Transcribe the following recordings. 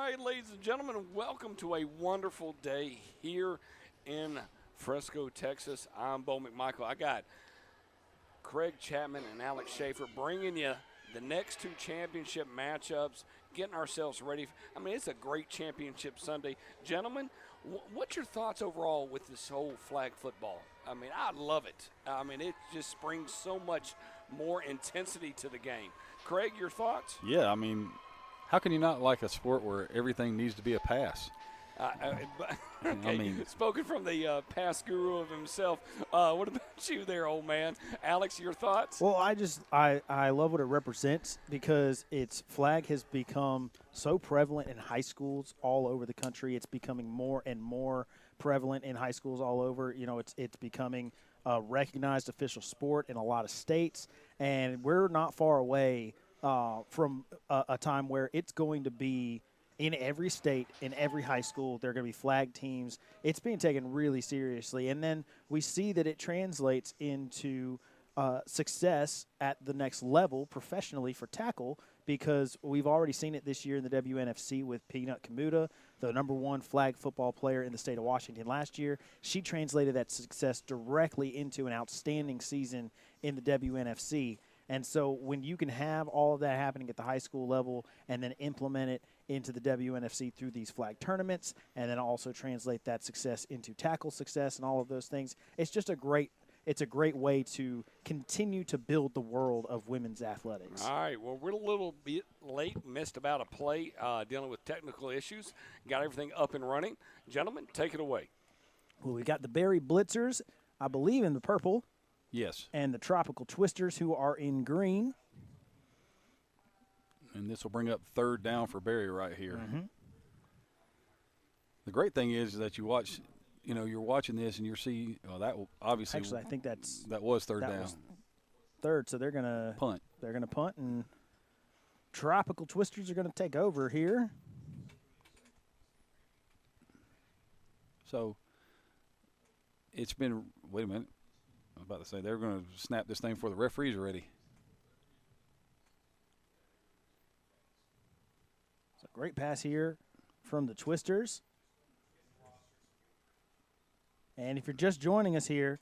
right, ladies and gentlemen, welcome to a wonderful day here in Fresco, Texas. I'm Bo McMichael. I got Craig Chapman and Alex Schaefer bringing you the next two championship matchups, getting ourselves ready. I mean, it's a great championship Sunday. Gentlemen, what's your thoughts overall with this whole flag football? I mean, I love it. I mean, it just brings so much more intensity to the game. Craig, your thoughts? Yeah, I mean, how can you not like a sport where everything needs to be a pass? Okay. I mean, Spoken from the pass guru of himself. What about you there, old man? Alex, your thoughts? Well, I love what it represents because its flag has become so prevalent in high schools all over the country. It's becoming more and more prevalent in high schools all over. You know, it's becoming a recognized official sport in a lot of states, and we're not far away from a time where it's going to be in every state, in every high school. There are going to be flag teams. It's being taken really seriously. And then we see that it translates into success at the next level professionally for tackle, because we've already seen it this year in the WNFC with Peanut Kamuta, the #1 flag football player in the state of Washington last year. She translated that success directly into an outstanding season in the WNFC. And so when you can have all of that happening at the high school level and then implement it into the WNFC through these flag tournaments, and then also translate that success into tackle success and all of those things, it's just a great way to continue to build the world of women's athletics. All right, well, we're a little bit late, missed about a play, dealing with technical issues. Got everything up and running. Gentlemen, take it away. Well, we got the Berry Blitzers, I believe, in the purple. yes. And the Tropical Twisters, who are in green. And this will bring up third down for Barry right here. Mm-hmm. The great thing is that you watch, you're watching this and you're seeing, that will obviously. Actually, I think that was third down. Was third, so they're going to punt. They're going to punt, and Tropical Twisters are going to take over here. So it's been, wait a minute. I was about to say they're going to snap this thing before the referees are ready. It's a great pass here from the Twisters. And if you're just joining us here,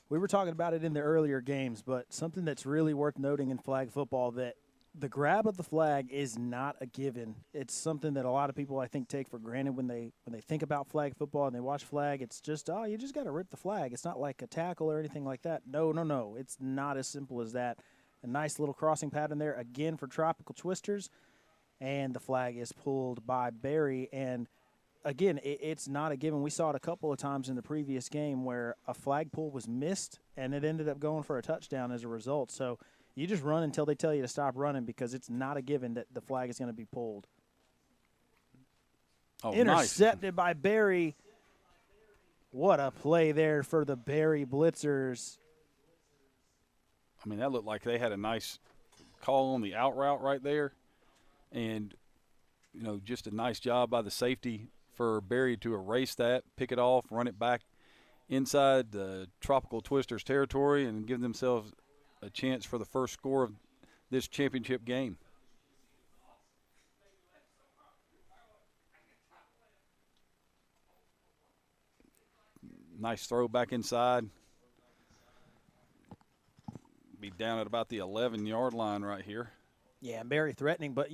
we were talking about it in the earlier games, but something that's really worth noting in flag football, that the grab of the flag is not a given. It's something that a lot of people, I think, take for granted when they think about flag football and they watch flag. It's just, you just got to rip the flag. It's not like a tackle or anything like that. No. It's not as simple as that. A nice little crossing pattern there again for Tropical Twisters, and the flag is pulled by Barry. And again, it's not a given. We saw it a couple of times in the previous game where a flag pull was missed, and it ended up going for a touchdown as a result. So you just run until they tell you to stop running, because it's not a given that the flag is going to be pulled. Oh, intercepted by Barry. What a play there for the Barry Blitzers. I mean, that looked like they had a nice call on the out route right there. And, just a nice job by the safety for Barry to erase that, pick it off, run it back inside the Tropical Twisters territory, and give themselves a chance for the first score of this championship game. Nice throw back inside. Be down at about the 11-yard line right here. Yeah, very threatening, but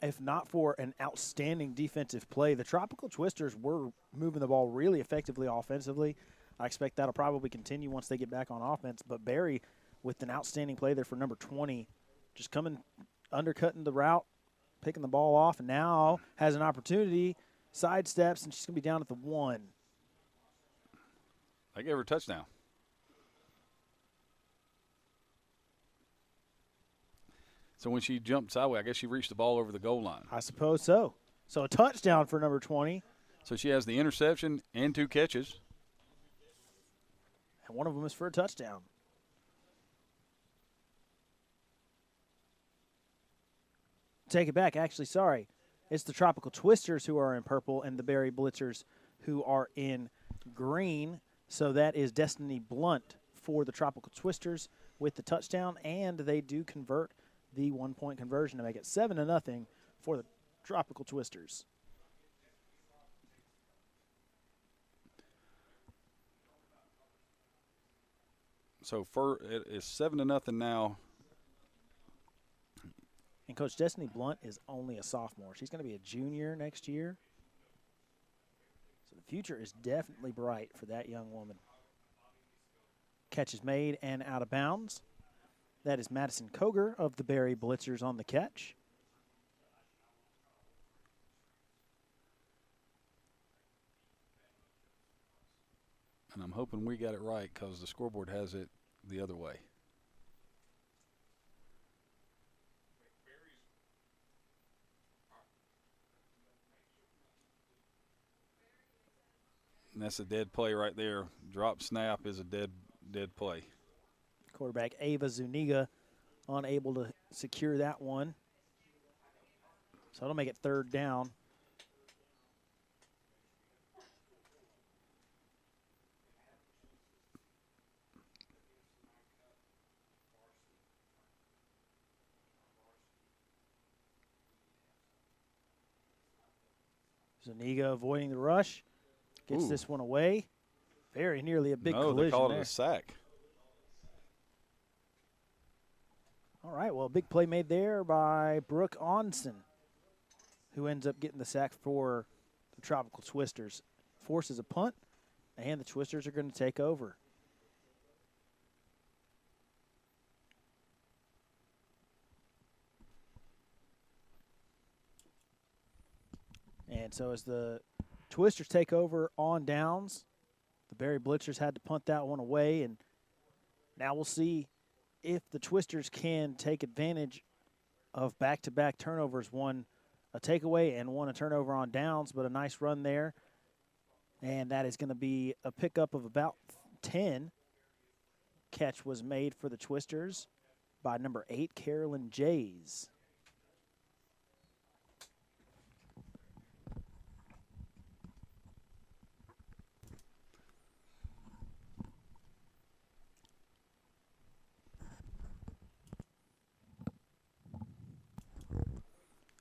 if not for an outstanding defensive play, the Tropical Twisters were moving the ball really effectively offensively. I expect that'll probably continue once they get back on offense. But Barry, with an outstanding play there for number 20, just undercutting the route, picking the ball off, and now has an opportunity, sidesteps, and she's going to be down at the 1. They gave her a touchdown. So when she jumped sideways, I guess she reached the ball over the goal line. I suppose so. So a touchdown for number 20. So she has the interception and 2 catches. And one of them is for a touchdown. Take it back. Actually, sorry. It's the Tropical Twisters who are in purple and the Barry Blitzers who are in green. So that is Destiny Blunt for the Tropical Twisters with the touchdown, and they do convert the 1-point conversion to make it 7-0 for the Tropical Twisters. So it is 7-0 now. And Coach Destiny Blunt is only a sophomore. She's going to be a junior next year. So the future is definitely bright for that young woman. Catch is made and out of bounds. That is Madison Coger of the Barry Blitzers on the catch. And I'm hoping we got it right because the scoreboard has it the other way. And that's a dead play right there. Drop snap is a dead play. Quarterback Ava Zuniga unable to secure that one. So it'll make it 3rd down. Zuniga avoiding the rush. Gets this one away. Very nearly a big collision they called there. it a sack. All right, well, big play made there by Brooke Anundson, who ends up getting the sack for the Tropical Twisters. Forces a punt, and the Twisters are going to take over. And so as the Twisters take over on downs, the Barry Blitzers had to punt that one away, and now we'll see if the Twisters can take advantage of back-to-back turnovers, one a takeaway and one a turnover on downs, but a nice run there. And that is going to be a pickup of about 10. Catch was made for the Twisters by number 8, Carolyn Jays.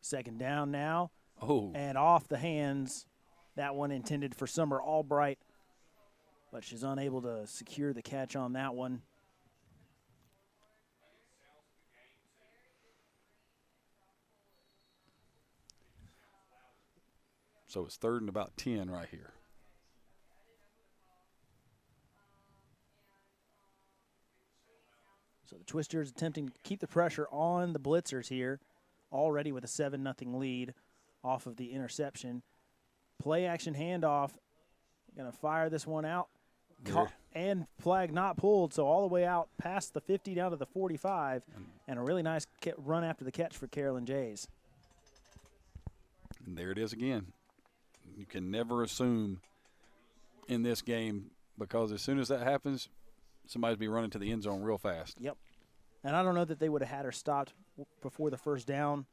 Second down now. Oh. And off the hands. That one intended for Summer Albright, but she's unable to secure the catch on that one. So it's 3rd and about 10 right here. So the Twisters attempting to keep the pressure on the Blitzers here, already with a 7-0 lead off of the interception. Play action handoff. Going to fire this one out. And flag not pulled, so all the way out past the 50 down to the 45. And a really nice run after the catch for Carolyn Jays. And there it is again. You can never assume in this game, because as soon as that happens, somebody's be running to the end zone real fast. Yep. And I don't know that they would have had her stopped before the first down,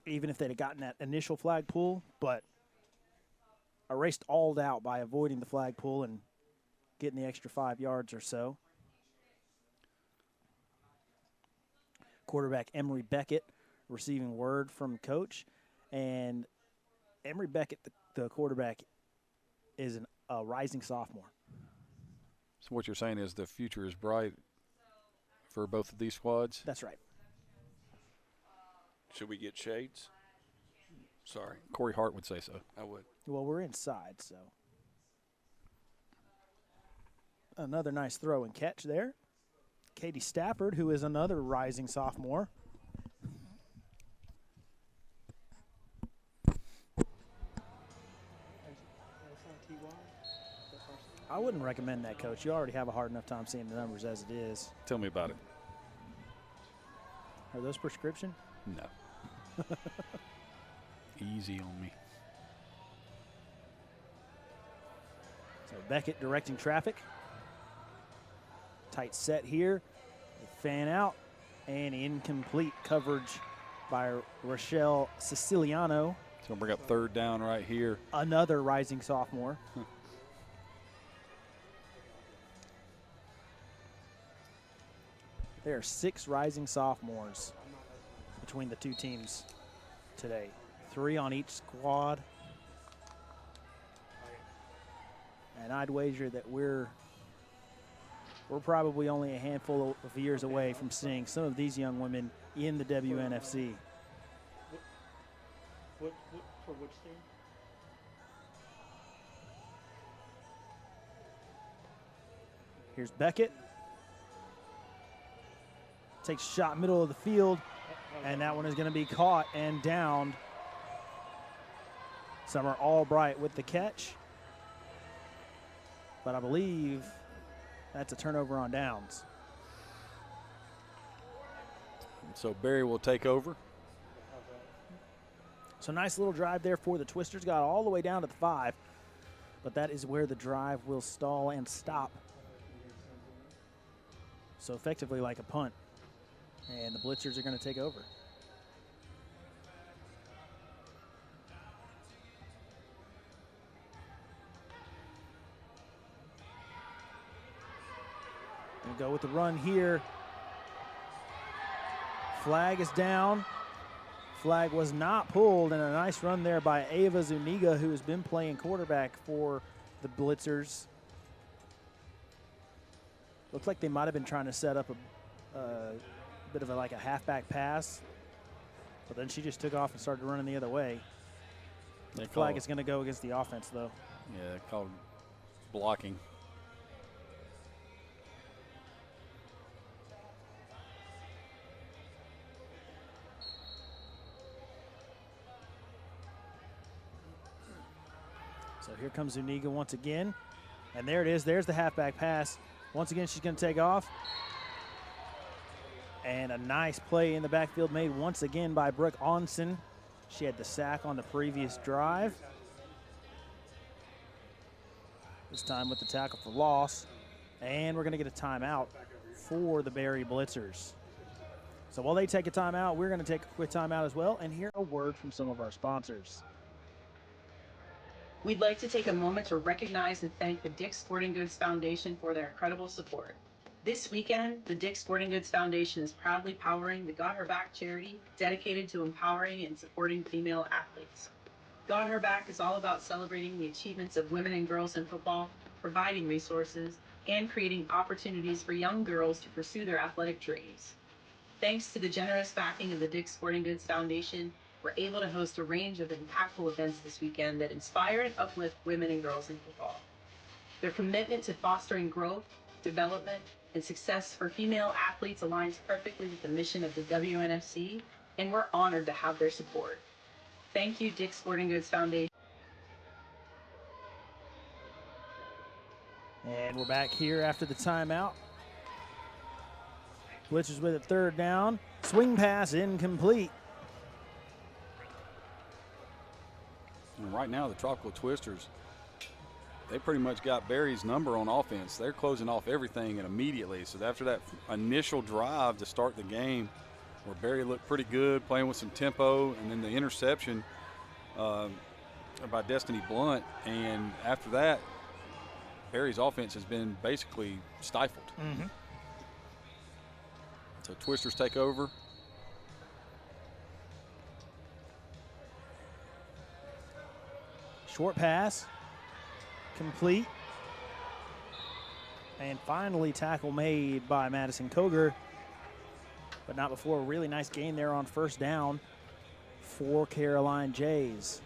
even if they'd have gotten that initial flag pull, but erased all doubt by avoiding the flag pull and getting the extra 5 yards or so. Quarterback Emery Beckett receiving word from coach, and Emery Beckett, the quarterback, is a rising sophomore. So what you're saying is the future is bright for both of these squads? That's right. Should we get shades? Sorry. Corey Hart would say so. I would. Well, we're inside, so. Another nice throw and catch there. Katie Stafford, who is another rising sophomore. I wouldn't recommend that, Coach. You already have a hard enough time seeing the numbers as it is. Tell me about it. Are those prescription? No. Easy on me. So Beckett directing traffic. Tight set here. Fan out. And incomplete coverage by Rashel Ceciliano. It's going to bring up 3rd down right here. Another rising sophomore. There are 6 rising sophomores between the two teams today. 3 on each squad. And I'd wager that we're probably only a handful of years away from seeing some of these young women in the WNFC. What for which team? Here's Beckett. Takes a shot middle of the field, and that one is going to be caught and downed. Summer Albright with the catch. But I believe that's a turnover on downs. So Barry will take over. So nice little drive there for the Twisters. Got all the way down to the 5. But that is where the drive will stall and stop. So effectively like a punt. And the Blitzers are going to take over. Gonna go with the run here. Flag is down. Flag was not pulled, and a nice run there by Ava Zuniga, who has been playing quarterback for the Blitzers. Looks like they might have been trying to set up a bit of like a halfback pass, but then she just took off and started running the other way. The flag is going to go against the offense, though. Yeah, they called blocking. So here comes Zuniga once again. And there it is. There's the halfback pass. Once again, she's going to take off. And a nice play in the backfield made once again by Brooke Anundson. She had the sack on the previous drive. This time with the tackle for loss. And we're going to get a timeout for the Barry Blitzers. So while they take a timeout, we're going to take a quick timeout as well and hear a word from some of our sponsors. We'd like to take a moment to recognize and thank the Dick's Sporting Goods Foundation for their incredible support. This weekend, the Dick's Sporting Goods Foundation is proudly powering the Got Her Back charity dedicated to empowering and supporting female athletes. Got Her Back is all about celebrating the achievements of women and girls in football, providing resources, and creating opportunities for young girls to pursue their athletic dreams. Thanks to the generous backing of the Dick's Sporting Goods Foundation, we're able to host a range of impactful events this weekend that inspire and uplift women and girls in football. Their commitment to fostering growth, development, and success for female athletes aligns perfectly with the mission of the WNFC, and we're honored to have their support. Thank you, Dick's Sporting Goods Foundation. And we're back here after the timeout. Blitzers with a third down. Swing pass incomplete. And right now, the Tropical Twisters, they pretty much got Barry's number on offense. They're closing off everything and immediately. So after that initial drive to start the game, where Barry looked pretty good, playing with some tempo, and then the interception by Destiny Blunt. And after that, Barry's offense has been basically stifled. Mm-hmm. So Twisters take over. Short pass, complete. And finally, tackle made by Madison Coger, but not before a really nice gain there on first down for Caroline Jays.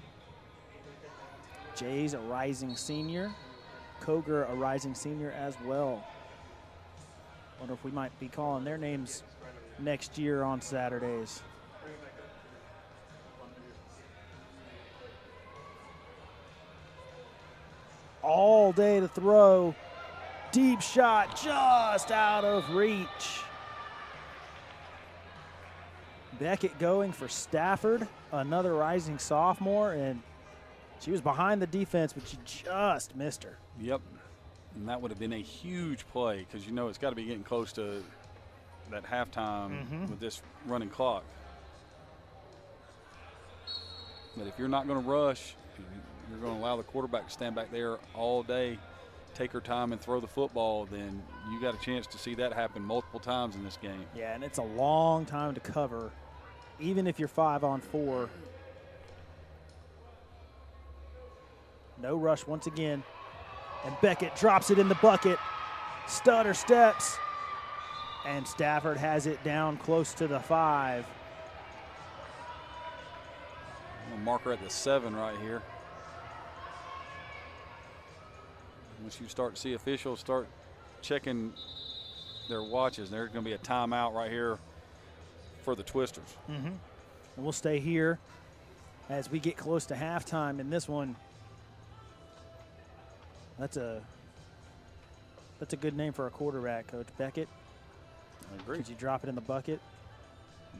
Jays, a rising senior. Coger, a rising senior as well. Wonder if we might be calling their names next year on Saturdays. All day to throw. Deep shot just out of reach. Beckett going for Stafford, another rising sophomore, and she was behind the defense, but she just missed her. Yep. And that would have been a huge play because, you know, it's got to be getting close to that halftime with this running clock. But if you're not going to rush, you're going to allow the quarterback to stand back there all day, take her time and throw the football, then you got a chance to see that happen multiple times in this game. Yeah, and it's a long time to cover. Even if you're 5-on-4, No rush once again. And Beckett drops it in the bucket. Stutter steps. And Stafford has it down close to the 5. We'll mark her at the 7 right here. Once you start to see officials start checking their watches, there's going to be a timeout right here for the Twisters. Mm-hmm. And we'll stay here as we get close to halftime in this one. That's a good name for a quarterback, Coach. Beckett. I agree. Could you drop it in the bucket?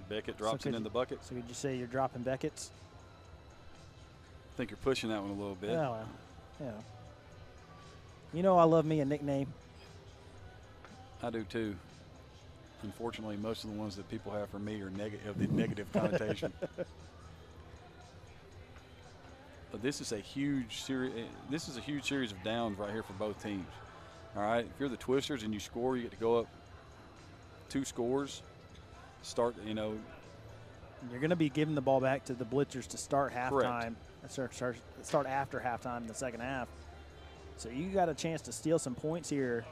Beckett drops it in the bucket. So could you say you're dropping Beckett's? I think you're pushing that one a little bit. Yeah, well, yeah. You know I love me a nickname. I do too. Unfortunately, most of the ones that people have for me are of the negative connotation. But this is a huge series. This is a huge series of downs right here for both teams. All right, if you're the Twisters and you score, you get to go up 2 scores. Start, you know. You're going to be giving the ball back to the Blitzers to start halftime. Correct. Start after halftime in the second half. So you got a chance to steal some points here.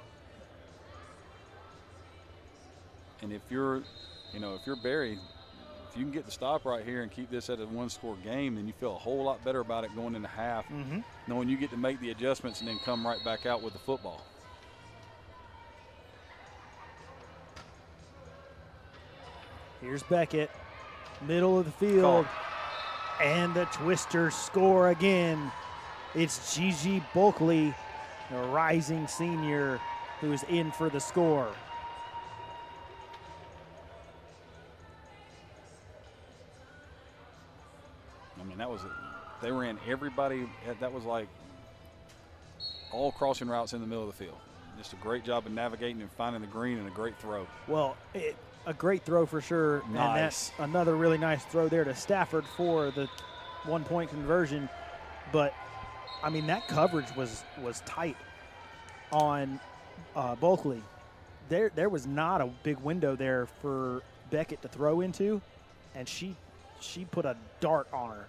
And if you're, if you're Barry, if you can get the stop right here and keep this at a 1-score game, then you feel a whole lot better about it going into half, knowing you get to make the adjustments and then come right back out with the football. Here's Beckett, middle of the field, and the Twisters score again. It's Gigi Bulkley, the rising senior, who is in for the score. I mean, they ran everybody. That was like all crossing routes in the middle of the field. Just a great job of navigating and finding the green and a great throw. Well, a great throw for sure. Nice. And that's another really nice throw there to Stafford for the 1-point conversion. But, I mean, that coverage was tight on Bulkley. There was not a big window there for Beckett to throw into, and she put a dart on her.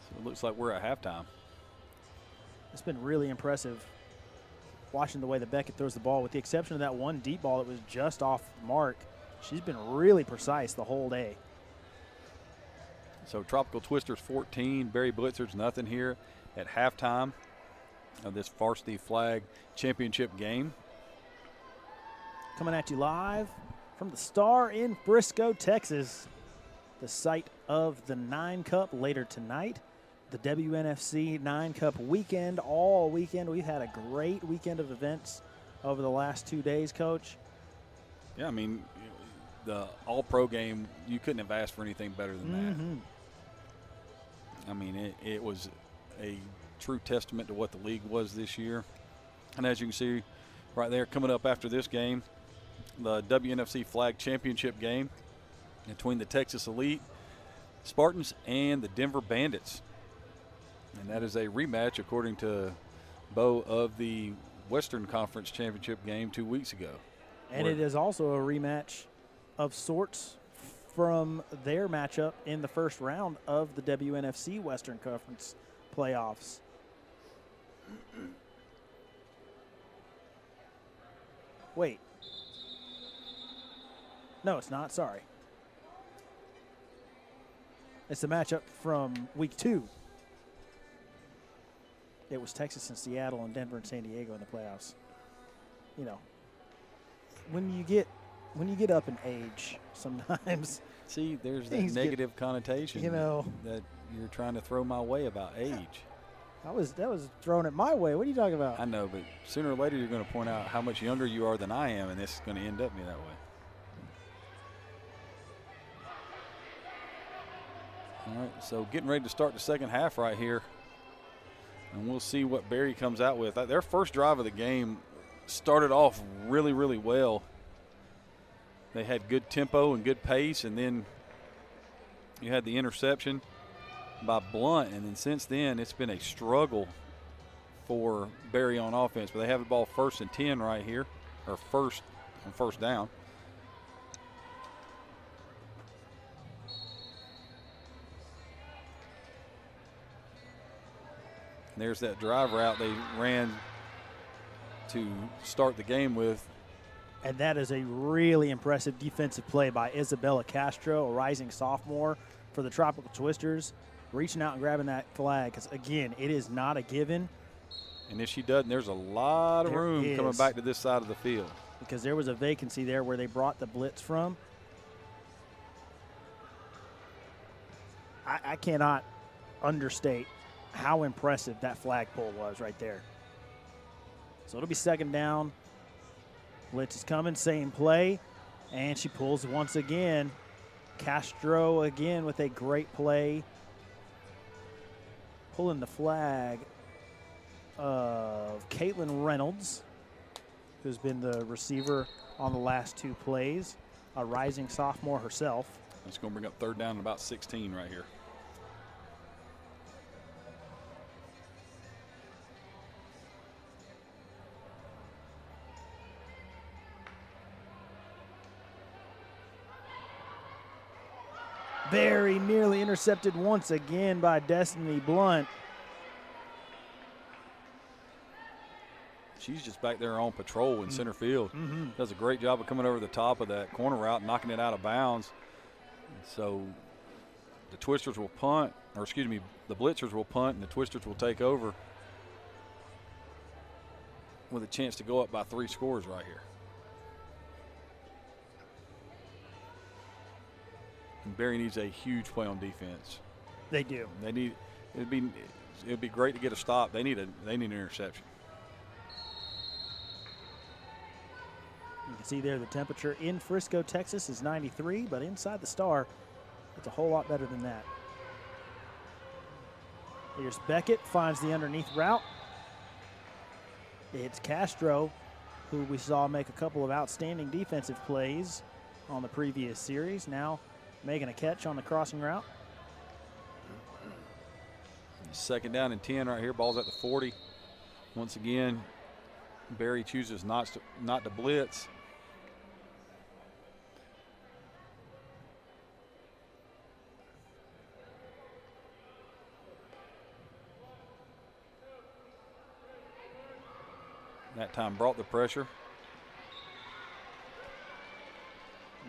So it looks like we're at halftime. It's been really impressive watching the way that Beckett throws the ball, with the exception of that one deep ball that was just off the mark. She's been really precise the whole day. So Tropical Twisters 14, Barry Blitzers nothing here at halftime of this Varsity Flag championship game. Coming at you live from the Star in Frisco, Texas, the site of the 9 Cup later tonight. The WNFC 9 Cup weekend, all weekend. We've had a great weekend of events over the last 2 days, Coach. Yeah, I mean, the all-pro game, you couldn't have asked for anything better than that. I mean, it was a true testament to what the league was this year. And as you can see right there, coming up after this game, the WNFC Flag Championship game between the Texas Elite Spartans and the Denver Bandits. And that is a rematch, according to Bo, of the Western Conference Championship game 2 weeks ago. And it is also a rematch of sorts from their matchup in the first round of the WNFC Western Conference playoffs. Wait. No, it's not. Sorry. It's the matchup from week 2. It was Texas and Seattle and Denver and San Diego in the playoffs. You know, when you get up in age, sometimes. See, there's that negative connotation, you know, that you're trying to throw my way about age. That was thrown it my way. What are you talking about? I know, but sooner or later you're going to point out how much younger you are than I am, and this is going to end up me that way. All right, so getting ready to start the second half right here. And we'll see what Barry comes out with. Their first drive of the game started off really, really well. They had good tempo and good pace, and then you had the interception by Blunt. And then since then, it's been a struggle for Barry on offense. But they have the ball 1st and 10 right here, or first down. And there's that drive route they ran to start the game with. And that is a really impressive defensive play by Isabella Castro, a rising sophomore for the Tropical Twisters, reaching out and grabbing that flag because, again, it is not a given. And if she doesn't, there's a lot of room coming back to this side of the field. Because there was a vacancy there where they brought the blitz from. I cannot understate how impressive that flagpole was right there. So it'll be second down. Blitz is coming, same play, and she pulls once again. Castro again with a great play. Pulling the flag of Kaitlyn Reynolds, who's been the receiver on the last 2 plays, a rising sophomore herself. It's going to bring up third down and about 16 right here. Very nearly intercepted once again by Destiny Blunt. She's just back there on patrol in center field. Does a great job of coming over the top of that corner route, knocking it out of bounds. So the Twisters will punt, or excuse me, the Blitzers will punt, and the Twisters will take over with a chance to go up by 3 scores right here. And Barry needs a huge play on defense. They do. They need. It'd be great to get a stop. They need an interception. You can see there the temperature in Frisco, Texas is 93, but inside the Star, it's a whole lot better than that. Here's Beckett, finds the underneath route. It's Castro, who we saw make a couple of outstanding defensive plays on the previous series. Now making a catch on the crossing route. Second down and 10 right here. Ball's at the 40. Once again, Barry chooses not to blitz. That time brought the pressure.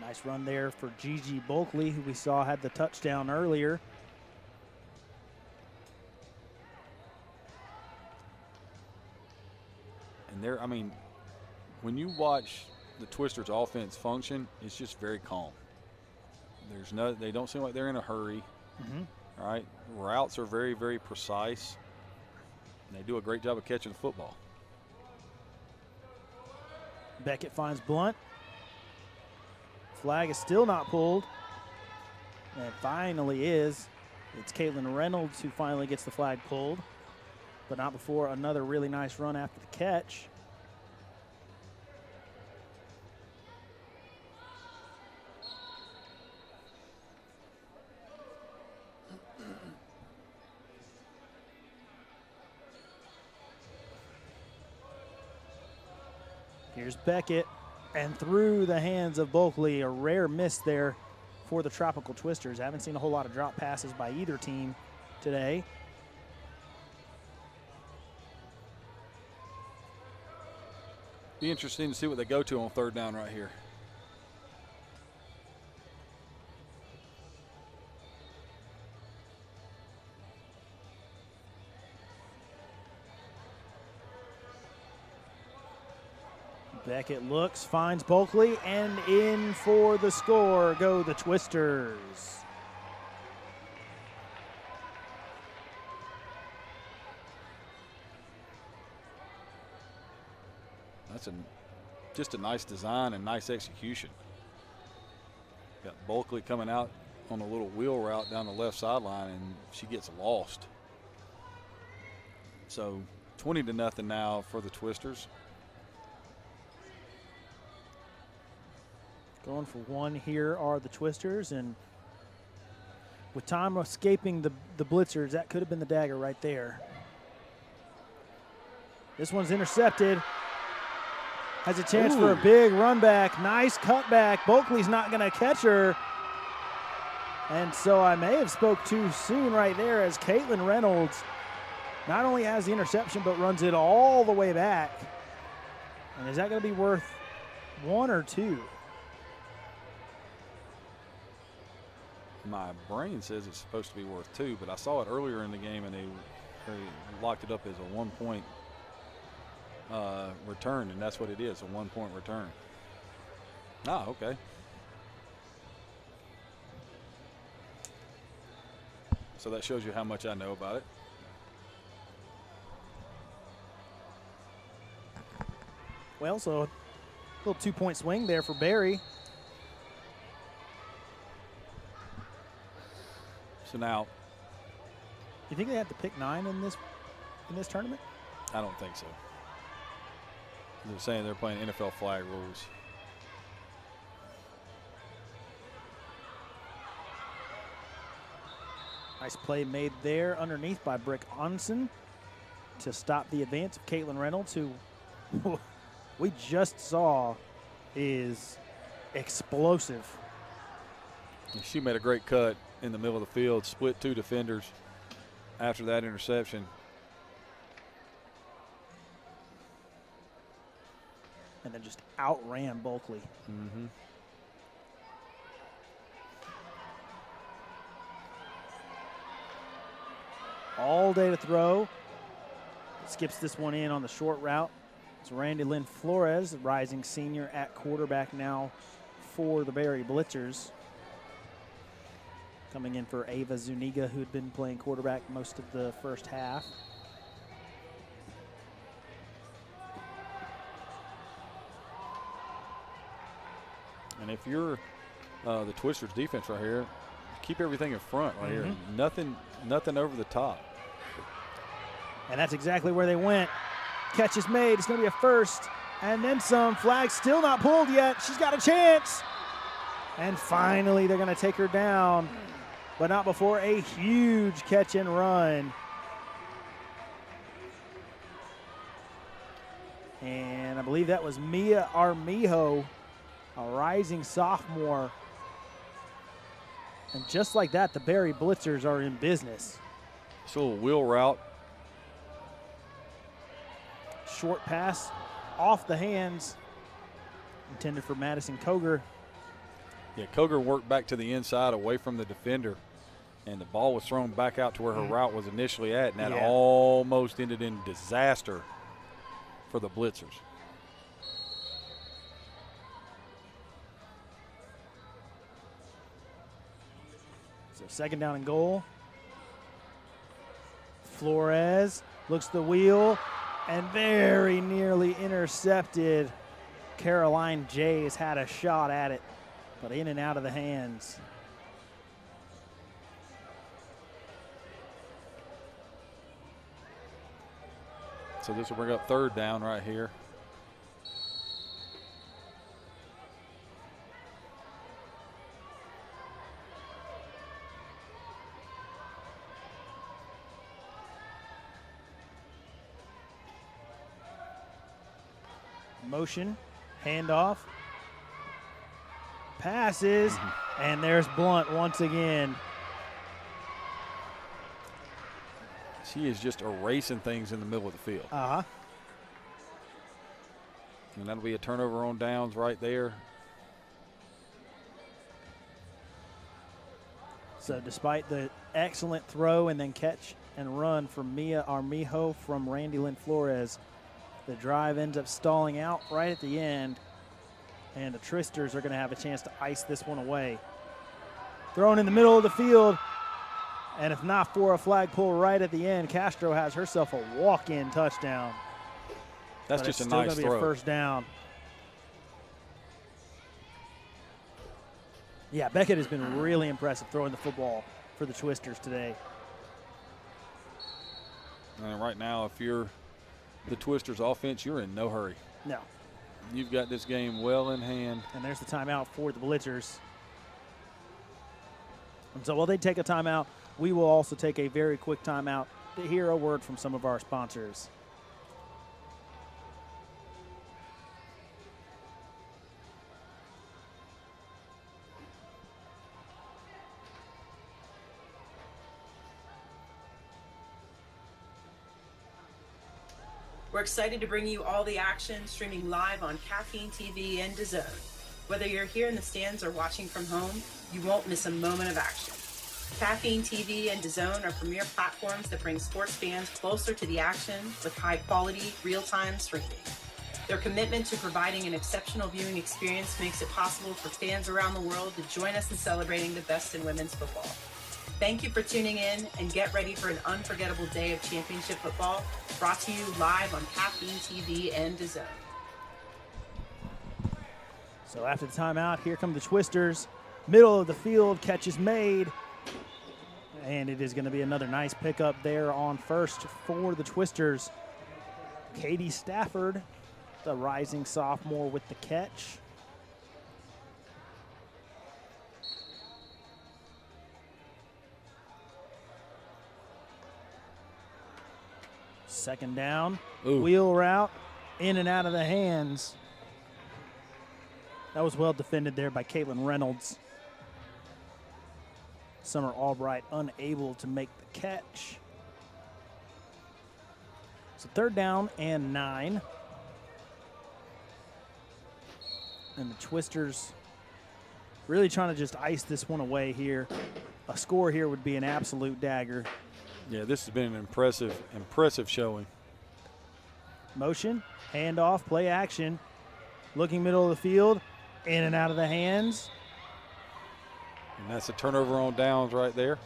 Nice run there for Gigi Bulkley, who we saw had the touchdown earlier. And there, I mean, when you watch the Twisters offense function, it's just very calm. They don't seem like they're in a hurry. All right, routes are very, very precise. And they do a great job of catching the football. Beckett finds Blunt. Flag is still not pulled. And finally is. It's Kaitlyn Reynolds who finally gets the flag pulled, but not before another really nice run after the catch. Here's Beckett, and through the hands of Bulkley, a rare miss there for the Tropical Twisters. I haven't seen a whole lot of drop passes by either team today. Be interesting to see what they go to on third down right here. Beckett looks, finds Bulkley, and in for the score go the Twisters. That's just a nice design and nice execution. Got Bulkley coming out on a little wheel route down the left sideline, and she gets lost. So 20-0 now for the Twisters. Going for one here are the Twisters, and with time escaping the Blitzers, that could have been the dagger right there. This one's intercepted. Has a chance for a big run back. Nice cutback. Bulkley's not going to catch her. And so I may have spoke too soon right there, as Kaitlyn Reynolds not only has the interception, but runs it all the way back. And is that going to be worth 1 or 2? My brain says it's supposed to be worth 2, but I saw it earlier in the game, and they locked it up as a 1-point return, and that's what it is, a 1-point return. Ah, okay. So that shows you how much I know about it. Well, so a little 2-point swing there for Barry. So now, You think they have to pick 9 in this tournament? I don't think so. They're saying they're playing NFL flag rules. Nice play made there underneath by Brooke Anundson to stop the advance of Kaitlyn Reynolds, who we just saw is explosive. And she made a great cut in the middle of the field, split 2 defenders after that interception. And then just outran Bulkley. Mm-hmm. All day to throw. Skips this one in on the short route. It's Rhandi'Lynn Flores, the rising senior at quarterback now for the Barry Blitzers. Coming in for Ava Zuniga, who had been playing quarterback most of the first half. And if you're the Twisters defense right here, keep everything in front right here. Nothing over the top. And that's exactly where they went. Catch is made. It's going to be a first. And then some. Flag still not pulled yet. She's got a chance. And finally, they're going to take her down. But not before a huge catch and run. And I believe that was Mia Armijo, a rising sophomore. And just like that, the Barry Blitzers are in business. It's a little wheel route. Short pass off the hands, intended for Madison Coger. Yeah, Coger worked back to the inside away from the defender, and the ball was thrown back out to where her route was initially at, and that almost ended in disaster for the Blitzers. So second down and goal. Flores looks the wheel and very nearly intercepted. Caroline Jays had a shot at it, but in and out of the hands. So this will bring up third down right here. Motion, handoff, passes, and there's Blunt once again. She is just erasing things in the middle of the field. Uh-huh. And that'll be a turnover on downs right there. So despite the excellent throw and then catch and run from Mia Armijo from Rhandi'Lynn Flores, the drive ends up stalling out right at the end, and the Twisters are going to have a chance to ice this one away. Thrown in the middle of the field, and if not for a flag pull right at the end, Castro has herself a walk-in touchdown. That's But just a it's still nice going to be throw. a first down. Yeah, Beckett has been really impressive throwing the football for the Twisters today. And right now, if you're the Twisters offense, you're in no hurry. No. You've got this game well in hand. And there's the timeout for the Blitzers. And so while they take a timeout, we will also take a very quick timeout to hear a word from some of our sponsors. We're excited to bring you all the action streaming live on Caffeine TV and DAZN. Whether you're here in the stands or watching from home, you won't miss a moment of action. Caffeine TV and DAZN are premier platforms that bring sports fans closer to the action with high-quality, real-time streaming. Their commitment to providing an exceptional viewing experience makes it possible for fans around the world to join us in celebrating the best in women's football. Thank you for tuning in, and get ready for an unforgettable day of championship football, brought to you live on Caffeine TV and DAZN. So after the timeout, here come the Twisters. Middle of the field, catch is made. And it is going to be another nice pickup there on first for the Twisters. Katie Stafford, the rising sophomore, with the catch. Second down, wheel route, in and out of the hands. That was well defended there by Kaitlyn Reynolds. Summer Albright unable to make the catch. So third down and 9. And the Twisters really trying to just ice this one away here. A score here would be an absolute dagger. Yeah, this has been an impressive showing. Motion, handoff, play action. Looking middle of the field, in and out of the hands. And that's a turnover on downs right there.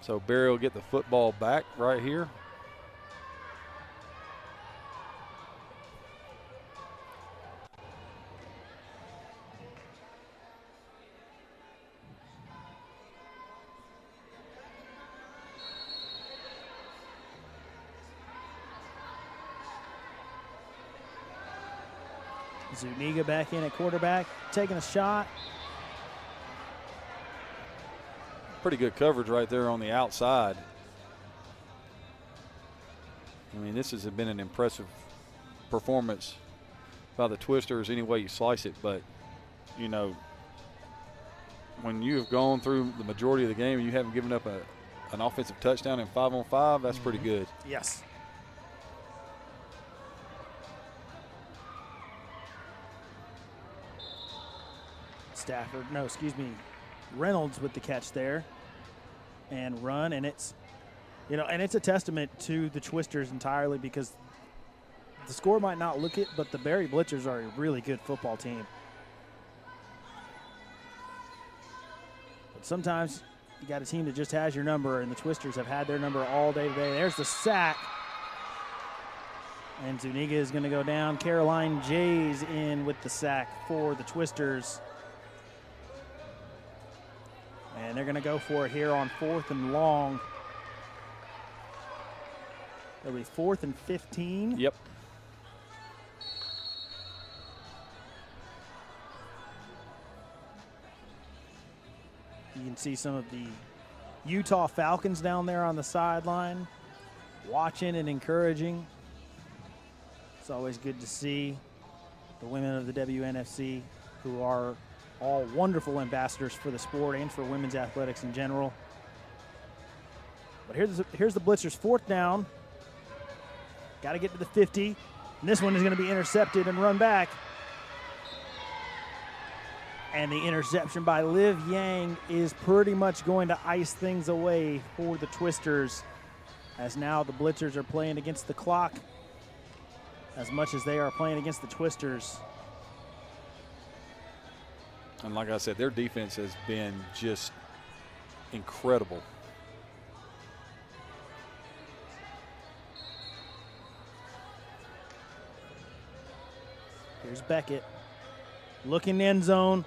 So Barry will get the football back right here. Zuniga back in at quarterback, taking a shot. Pretty good coverage right there on the outside. I mean, this has been an impressive performance by the Twisters any way you slice it. But, you know, when you have gone through the majority of the game and you haven't given up an offensive touchdown in 5-on-5, that's pretty good. Yes. Reynolds with the catch there and run, and it's a testament to the Twisters entirely, because the score might not look it, but the Barry Blitzers are a really good football team. But sometimes you got a team that just has your number, and the Twisters have had their number all day today. There's the sack. And Zuniga is going to go down. Caroline Jays in with the sack for the Twisters. And they're going to go for it here on 4th and long. It'll be 4th and 15. Yep. You can see some of the Utah Falcons down there on the sideline, watching and encouraging. It's always good to see the women of the WNFC, who are all wonderful ambassadors for the sport and for women's athletics in general. But here's the Blitzers, 4th down. Got to get to the 50. And this one is going to be intercepted and run back. And the interception by Liv Yang is pretty much going to ice things away for the Twisters, as now the Blitzers are playing against the clock as much as they are playing against the Twisters. And like I said, their defense has been just incredible. Here's Beckett. Looking end zone.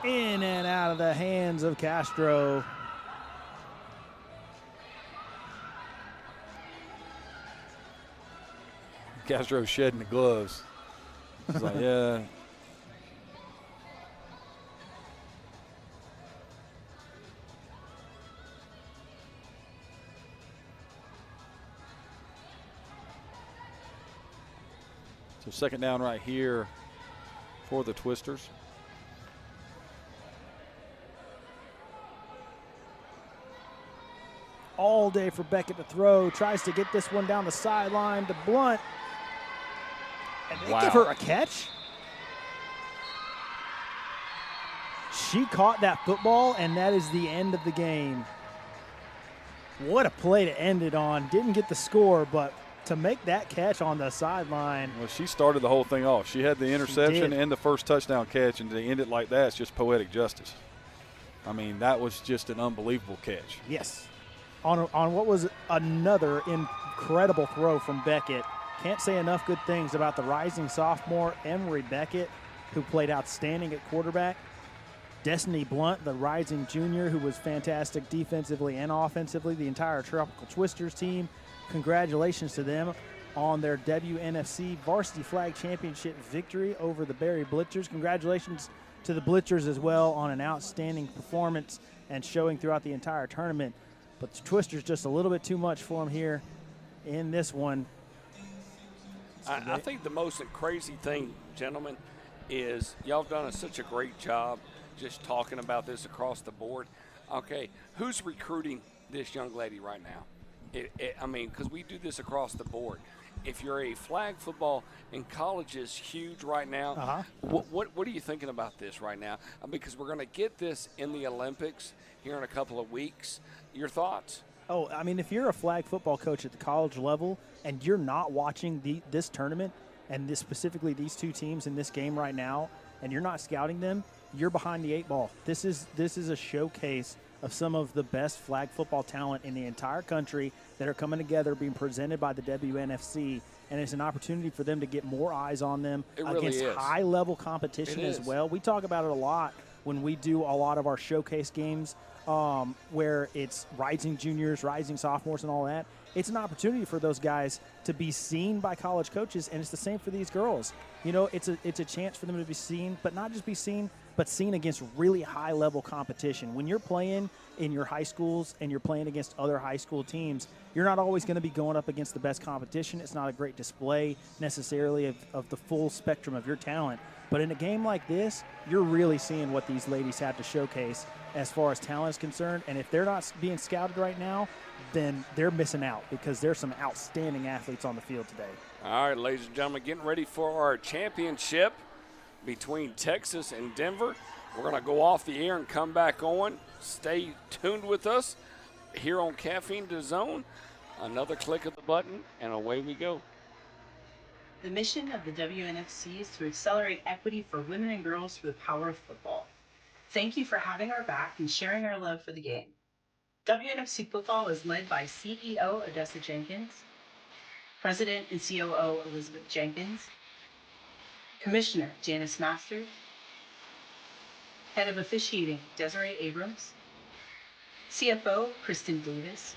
In and out of the hands of Castro. Castro shedding the gloves. He's like, yeah. So second down right here for the Twisters. all day for Beckett to throw. Tries to get this one down the sideline to Blunt. And they give her a catch. She caught that football, and that is the end of the game. What a play to end it on. Didn't get the score, but to make that catch on the sideline. Well, she started the whole thing off. She had the interception and the first touchdown catch, and to end it like that, it's just poetic justice. I mean, that was just an unbelievable catch. Yes. On what was another incredible throw from Beckett. Can't say enough good things about the rising sophomore, Emery Beckett, who played outstanding at quarterback. Destiny Blunt, the rising junior, who was fantastic defensively and offensively. The entire Tropical Twisters team, congratulations to them on their WNFC Varsity Flag Championship victory over the Barry Blitzers. Congratulations to the Blitzers as well on an outstanding performance and showing throughout the entire tournament. But the Twisters just a little bit too much for them here in this one. I think the most crazy thing, gentlemen, is y'all have done such a great job just talking about this across the board. Okay, who's recruiting this young lady right now? I mean, because we do this across the board. If you're a flag football and college is huge right now, what are you thinking about this right now? Because we're going to get this in the Olympics here in a couple of weeks. Your thoughts? Oh, I mean, if you're a flag football coach at the college level and you're not watching this tournament and specifically these two teams in this game right now, and you're not scouting them, you're behind the eight ball. This is a showcase of some of the best flag football talent in the entire country that are coming together, being presented by the WNFC, and it's an opportunity for them to get more eyes on them against high-level competition as well. We talk about it a lot when we do a lot of our showcase games where it's rising juniors, rising sophomores, and all that. It's an opportunity for those guys to be seen by college coaches, and it's the same for these girls. You know, it's a chance for them to be seen, but not just be seen, but seen against really high-level competition. When you're playing in your high schools and you're playing against other high school teams, you're not always going to be going up against the best competition. It's not a great display necessarily of the full spectrum of your talent. But in a game like this, you're really seeing what these ladies have to showcase as far as talent is concerned. And if they're not being scouted right now, then they're missing out because there's some outstanding athletes on the field today. All right, ladies and gentlemen, getting ready for our championship between Texas and Denver. We're going to go off the air and come back on. Stay tuned with us here on Caffeine to Zone. Another click of the button, and away we go. The mission of the WNFC is to accelerate equity for women and girls through the power of football. Thank you for having our back and sharing our love for the game. WNFC football is led by CEO Odessa Jenkins, President and COO Elizabeth Jenkins, Commissioner Janice Masters, Head of Officiating Desiree Abrams, CFO Kristen Davis,